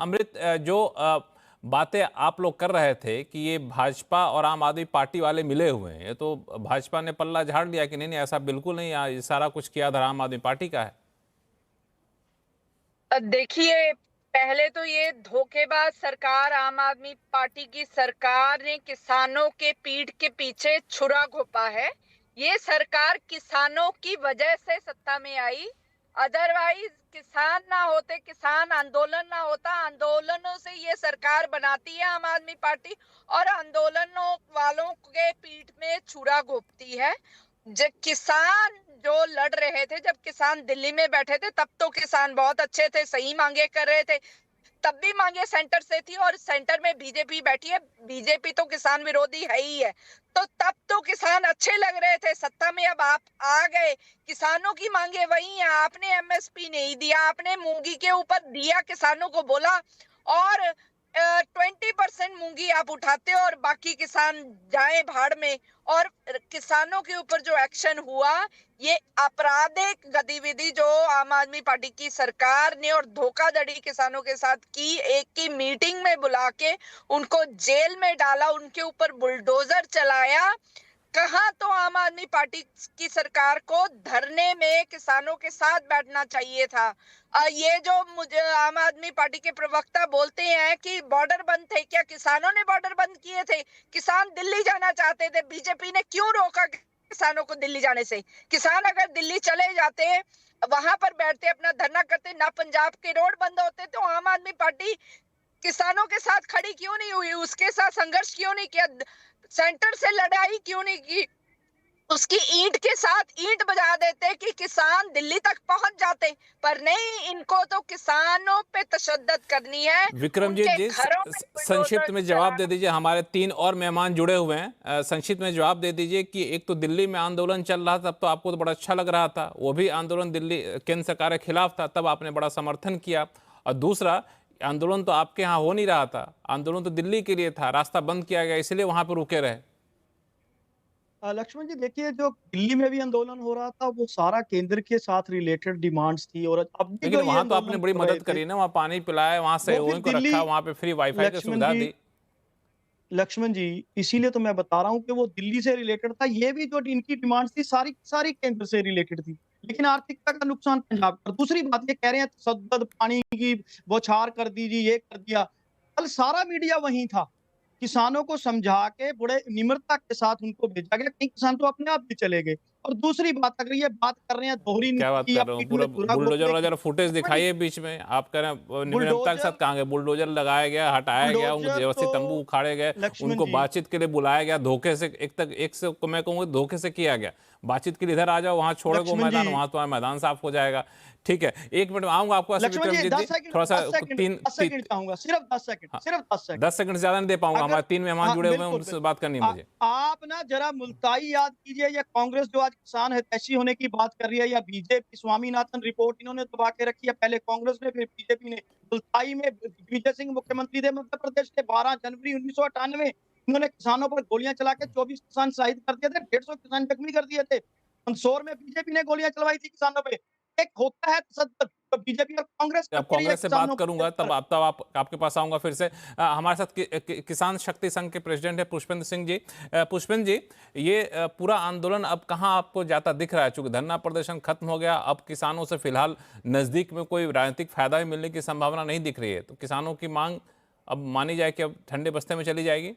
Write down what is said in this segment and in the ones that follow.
अमृत, जो बातें आप लोग कर रहे थे कि ये भाजपा और आम आदमी पार्टी वाले मिले हुए हैं, ये तो भाजपा ने पल्ला झाड़ लिया कि नहीं नहीं ऐसा बिल्कुल नहीं, ये सारा कुछ किया था आम आदमी पार्टी का है। देखिए, पहले तो ये धोखेबाज सरकार आम आदमी पार्टी की सरकार ने किसानों के पीठ के पीछे छुरा घोंपा है। ये सरकार किसानों की वजह से सत्ता में आई। अदरवाइज किसान ना होते, किसान आंदोलन ना होता, आंदोलनों से ये सरकार बनाती है आम आदमी पार्टी और आंदोलनों वालों के पीठ में छुरा घोंपती है। जब किसान जो लड़ रहे थे, जब किसान दिल्ली में बैठे थे, तब तो किसान बहुत अच्छे थे, सही मांगे कर रहे थे। तब भी मांगे सेंटर से थी और सेंटर में बीजेपी बैठी है। बीजेपी तो किसान विरोधी है ही है। तो तब तो किसान अच्छे लग रहे थे। सत्ता में अब आप आ गए, किसानों की मांगे वही है। आपने एमएसपी नहीं दिया, आपने मूंगी के ऊपर दिया, किसानों को बोला और 20% मूंगी आप उठाते हो और बाकी किसान जाए भाड़ में। और किसानों के ऊपर जो एक्शन हुआ, ये आपराधिक गतिविधि जो आम आदमी पार्टी की सरकार ने और धोखाधड़ी किसानों के साथ की, एक की मीटिंग में बुला के उनको जेल में डाला, उनके ऊपर बुलडोजर चलाया। कहाँ तो आम आदमी पार्टी की सरकार को धरने में किसानों के साथ बैठना चाहिए था। ये जो मुझे आम आदमी पार्टी के प्रवक्ता बोलते हैं कि बॉर्डर बंद थे, क्या किसानों ने बॉर्डर बंद किए थे? किसान दिल्ली जाना चाहते थे, बीजेपी ने क्यों रोका किसानों को दिल्ली जाने से? किसान अगर दिल्ली चले जाते, वहां पर बैठते, अपना धरना करते, ना पंजाब के रोड बंद होते, तो आम आदमी पार्टी किसानों के साथ खड़ी क्यों नहीं हुई? उसके साथ संघर्ष क्यों नहीं किया? सेंटर से लड़ाई क्यों नहीं की? उसकी ईंट के साथ ईंट बजा देते कि किसान दिल्ली तक पहुंच जाते। पर नहीं, इनको तो किसानों पे तशद्दद करनी है, विक्रमजीत उनके जी, घरों पे संक्षिप्त बुलडोजर में जवाब दे चलाना। दीजिए, हमारे तीन और मेहमान जुड़े हुए हैं। संक्षिप्त में जवाब दे दीजिए कि एक तो दिल्ली में आंदोलन चल रहा था, तब तो आपको तो बड़ा अच्छा लग रहा था, वो भी आंदोलन दिल्ली केंद्र सरकार के खिलाफ था, तब आपने बड़ा समर्थन किया। और दूसरा, आंदोलन तो आपके यहाँ हो नहीं रहा था, आंदोलन तो दिल्ली के लिए था, रास्ता बंद किया गया इसलिए वहां पर रुके रहे। लक्ष्मण जी देखिए, जो दिल्ली में भी आंदोलन हो रहा था वो सारा केंद्र के साथ रिलेटेड डिमांड्स थी और अब भी लेकिन जो ये वहां तो आपने आंदोलन बड़ी कर रहे मदद थे करी ना, वहां पानी पिलाया, वहां वो फिर सहयोगियों को दिल्ली। रखा, वहां पे फ्री वाईफाई की लक्ष्मण सुविधा जी दी। लक्ष्मण जी इसीलिए तो मैं बता रहा हूँ कि वो दिल्ली से रिलेटेड था। ये भी जो इनकी डिमांड्स थी सारी सारी केंद्र से रिलेटेड थी, लेकिन आर्थिकता का नुकसान पंजाब का। दूसरी बात ये कह रहे हैं तसद्दुद, पानी की बौछार कर दीजिए, ये कर दिया। कल सारा मीडिया वहीं था, किसानों को समझा के बड़े निम्रता के साथ उनको भेजा गया, कई किसान तो अपने आप भी चले गए। और दूसरी बात, अगर ये बात कर रहे हैं दोहरी क्या नीति बात की या कर रहे हो, पीठ में पूरा छुरा बुलडोजर घोंपने वाला की, जरा फुटेज लक्ष्मण जी दिखाइए बीच में। आप कह रहे हैं निरंतरता के बुलडोजर साथ कहाँ गए, बुलडोजर लगाया गया, हटाया गया, उनको बुलडोजर तो व्यवस्थित तंबू उखाड़े गए, लक्ष्मण उनको जी बातचीत के लिए बुलाया गया, धोखे से एक तक एक से मैं कहूँगा धोखे से किया गया। बातचीत के लिए इधर आ जाओ, वहां छोड़ोगे वो लक्ष्मण जी मैदान, वहां तुम्हारा मैदान साफ हो जाएगा। ठीक है, एक मिनट में आऊंगा आपको ऐसे लक्ष्मण जी विक्रमजीत जी, 10 सेकंड थोड़ा सा 10 सेकंड तीन 10 सेकंड चाहूँगा, सिर्फ 10 सेकंड, हाँ, सिर्फ 10 सेकंड। 10 सेकंड से ज्यादा नहीं दे पाऊंगा, अगर हमारे तीन मेहमान हाँ, जुड़े हुए हैं, बिल्कुल, उनसे बिल्कुल। बात करनी है मुझे। आप ना ज़रा मुल्ताई याद कीजिए, या कांग्रेस जो आज किसान हितैषी होने की बात कर रही है, या बीजेपी स्वामीनाथन रिपोर्ट इन्होंने दबा के रखी है, पहले कांग्रेस ने फिर बीजेपी ने। मुल्ताई में दिग्विजय सिंह मुख्यमंत्री थे मध्य प्रदेश के, 12 जनवरी 1998 इन्होंने किसानों पर गोलियां चला के 24 किसान शहीद कर दिए थे, 150 किसान जख्मी कर दिए थे। मंदसौर में बीजेपी ने गोलियां चलवाई थी किसानों पे। एक होता है तसद्दुद, तो बीजेपी और कांग्रेस अब करती रही है कांग्रेस से बात किसानों के करूंगा, ऊपर। तब आप आपके पास आऊंगा फिर से। हमारे साथ किसान शक्ति संघ के प्रेसिडेंट है पुष्पेंद्र सिंह जी। पुष्पेंद्र जी, ये पूरा आंदोलन अब कहां आपको जाता दिख रहा है? चूंकि धरना प्रदर्शन खत्म हो गया, अब किसानों से फिलहाल नजदीक में कोई राजनीतिक फायदा भी मिलने की संभावना नहीं दिख रही है, तो किसानों की मांग अब मानी जाए कि अब ठंडे बस्ते में चली जाएगी।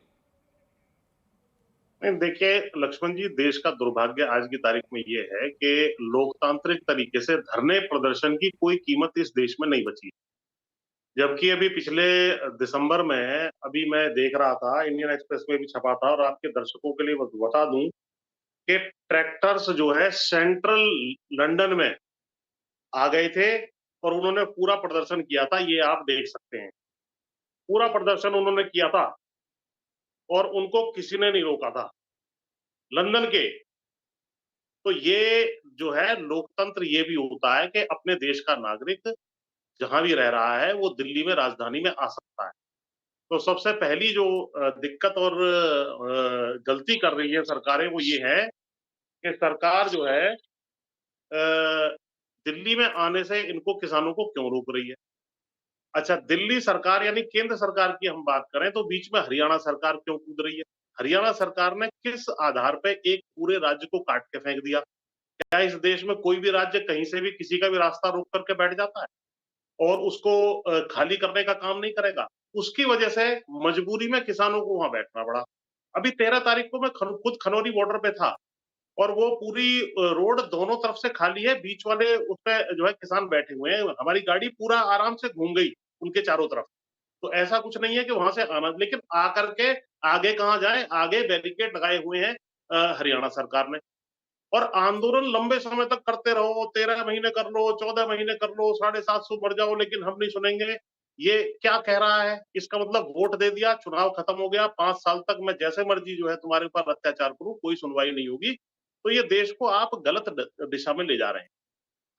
नहीं, देखिए लक्ष्मण जी, देश का दुर्भाग्य आज की तारीख में ये है कि लोकतांत्रिक तरीके से धरने प्रदर्शन की कोई कीमत इस देश में नहीं बची। जबकि अभी पिछले दिसंबर में अभी मैं देख रहा था, इंडियन एक्सप्रेस में भी छपा था, और आपके दर्शकों के लिए बता दूं कि ट्रैक्टर्स जो है सेंट्रल लंदन में आ गए थे और उन्होंने पूरा प्रदर्शन किया था। ये आप देख सकते हैं, पूरा प्रदर्शन उन्होंने किया था और उनको किसी ने नहीं रोका था, लंदन के। तो ये जो है लोकतंत्र, ये भी होता है कि अपने देश का नागरिक जहां भी रह रहा है वो दिल्ली में, राजधानी में आ सकता है। तो सबसे पहली जो दिक्कत और गलती कर रही है सरकारें, वो ये है कि सरकार जो है दिल्ली में आने से इनको, किसानों को क्यों रोक रही है। अच्छा, दिल्ली सरकार यानी केंद्र सरकार की हम बात करें तो बीच में हरियाणा सरकार क्यों कूद रही है? हरियाणा सरकार ने किस आधार पे एक पूरे राज्य को काट के फेंक दिया? क्या इस देश में कोई भी राज्य कहीं से भी किसी का भी रास्ता रोक करके बैठ जाता है और उसको खाली करने का काम नहीं करेगा? उसकी वजह से मजबूरी में किसानों को वहां बैठना पड़ा। अभी 13 तारीख को मैं खुद खनौरी बॉर्डर पे था और वो पूरी रोड दोनों तरफ से खाली है, बीच वाले उसपे जो है किसान बैठे हुए हैं। हमारी गाड़ी पूरा आराम से घूम गई उनके चारों तरफ। तो ऐसा कुछ नहीं है कि वहां से आना, लेकिन आकर के आगे कहाँ जाए, आगे बैरिकेड लगाए हुए हैं हरियाणा सरकार ने। और आंदोलन लंबे समय तक करते रहो, 13 महीने कर लो, 14 महीने कर लो, 750 मर जाओ, लेकिन हम नहीं सुनेंगे। ये क्या कह रहा है? इसका मतलब वोट दे दिया, चुनाव खत्म हो गया, 5 साल तक मैं जैसे मर्जी जो है तुम्हारे ऊपर अत्याचार करूं, कोई सुनवाई नहीं होगी। तो ये देश को आप गलत दिशा में ले जा रहे हैं।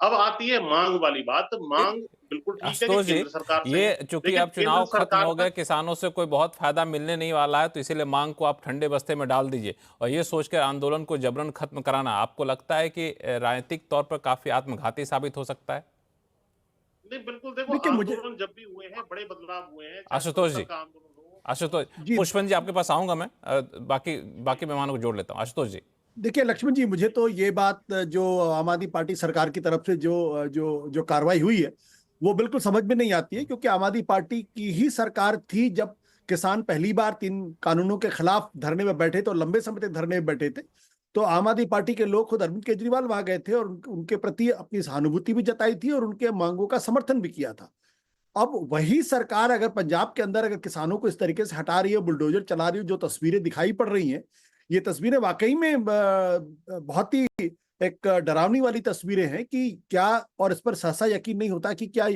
अब आती है मांग वाली बात। मांग बिल्कुल ठीक है कि आशुतोष जी, केंद्र सरकार से ये है, चूंकि लेकिन अब केंद्र चुनाव खत्म सरकार हो गए, तक किसानों से कोई बहुत फायदा मिलने नहीं वाला है, तो इसीलिए मांग को आप ठंडे बस्ते में डाल दीजिए और ये सोचकर आंदोलन को जबरन खत्म कराना आपको लगता है कि राजनीतिक तौर पर काफी आत्मघाती साबित हो सकता है? नहीं, बिल्कुल देखो, देखिए मुझे आंदोलन जब भी हुए हैं, बड़े बदलाव हुए हैं, चाहे आशुतोष 77 जी, का आंदोलन हो। आशुतोष, जी पुष्पन जी आपके पास आऊंगा मैं, बाकी बाकी मेहमानों को जोड़ लेता हूँ। आशुतोष जी। देखिए लक्ष्मण जी, मुझे तो ये बात जो आम आदमी पार्टी सरकार की तरफ से जो जो जो कार्रवाई हुई है वो बिल्कुल समझ में नहीं आती है, क्योंकि आम आदमी पार्टी की ही सरकार थी जब किसान पहली बार 3 कानूनों के खिलाफ धरने में बैठे थे और लंबे समय तक धरने में बैठे थे। तो आम आदमी पार्टी के लोग खुद अरविंद केजरीवाल वहां गए थे और उनके प्रति अपनी सहानुभूति भी जताई थी और उनके मांगों का समर्थन भी किया था। अब वही सरकार अगर पंजाब के अंदर अगर किसानों को इस तरीके से हटा रही है, बुलडोजर चला रही है, जो तस्वीरें दिखाई पड़ रही हैं, ये तस्वीरें वाकई में बहुत ही एक डरावनी वाली तस्वीरें हैं कि क्या, और इस पर सहसा यकीन नहीं होता कि क्या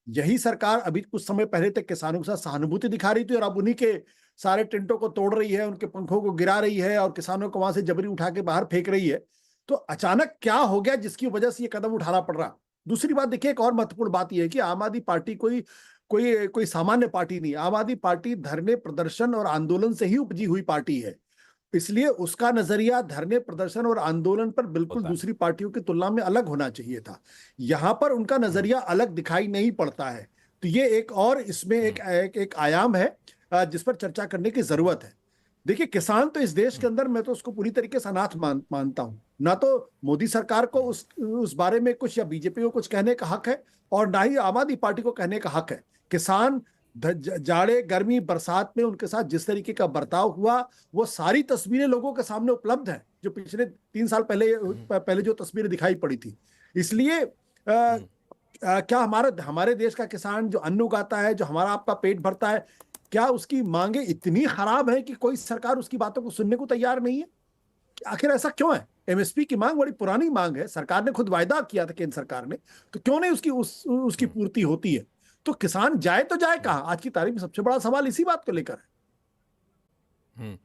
यही सरकार अभी कुछ समय पहले तक किसानों के साथ सहानुभूति दिखा रही थी और अब उन्हीं के सारे टेंटों को तोड़ रही है, उनके पंखों को गिरा रही है और किसानों को वहां से जबरी उठा के बाहर फेंक रही है। तो अचानक क्या हो गया जिसकी वजह से ये कदम उठाना पड़ रहा? दूसरी बात देखिए, एक और महत्वपूर्ण बात यह है कि आम आदमी पार्टी कोई कोई कोई सामान्य पार्टी नहीं। आम आदमी पार्टी धरने प्रदर्शन और आंदोलन से ही उपजी हुई पार्टी है, इसलिए उसका नजरिया धरने प्रदर्शन और आंदोलन पर बिल्कुल होता है। दूसरी पार्टियों की तुलना में अलग होना चाहिए था। यहां पर उनका नजरिया अलग दिखाई नहीं पड़ता है। तो ये एक और इसमें एक आयाम है जिस पर चर्चा करने की जरूरत है। देखिए, किसान तो इस देश के अंदर, मैं तो उसको पूरी तरीके से अनाथ मानता हूं। ना तो मोदी सरकार को उस बारे में कुछ या बीजेपी को कुछ कहने का हक है और ना ही आम आदमी पार्टी को कहने का हक है। किसान जाड़े गर्मी बरसात में उनके साथ जिस तरीके का बर्ताव हुआ, वो सारी तस्वीरें लोगों के सामने उपलब्ध है, जो पिछले 3 साल पहले जो तस्वीरें दिखाई पड़ी थी। इसलिए क्या हमारे देश का किसान जो अन्न उगाता है, जो हमारा आपका पेट भरता है, क्या उसकी मांगे इतनी खराब है कि कोई सरकार उसकी बातों को सुनने को तैयार नहीं है? आखिर ऐसा क्यों है? एमएसपी की मांग बड़ी पुरानी मांग है, सरकार ने खुद वायदा किया था, केंद्र सरकार ने, तो क्यों नहीं उसकी पूर्ति होती है? तो किसान जाए तो जाए कहां? आज की तारीख में सबसे बड़ा सवाल इसी बात को लेकर है।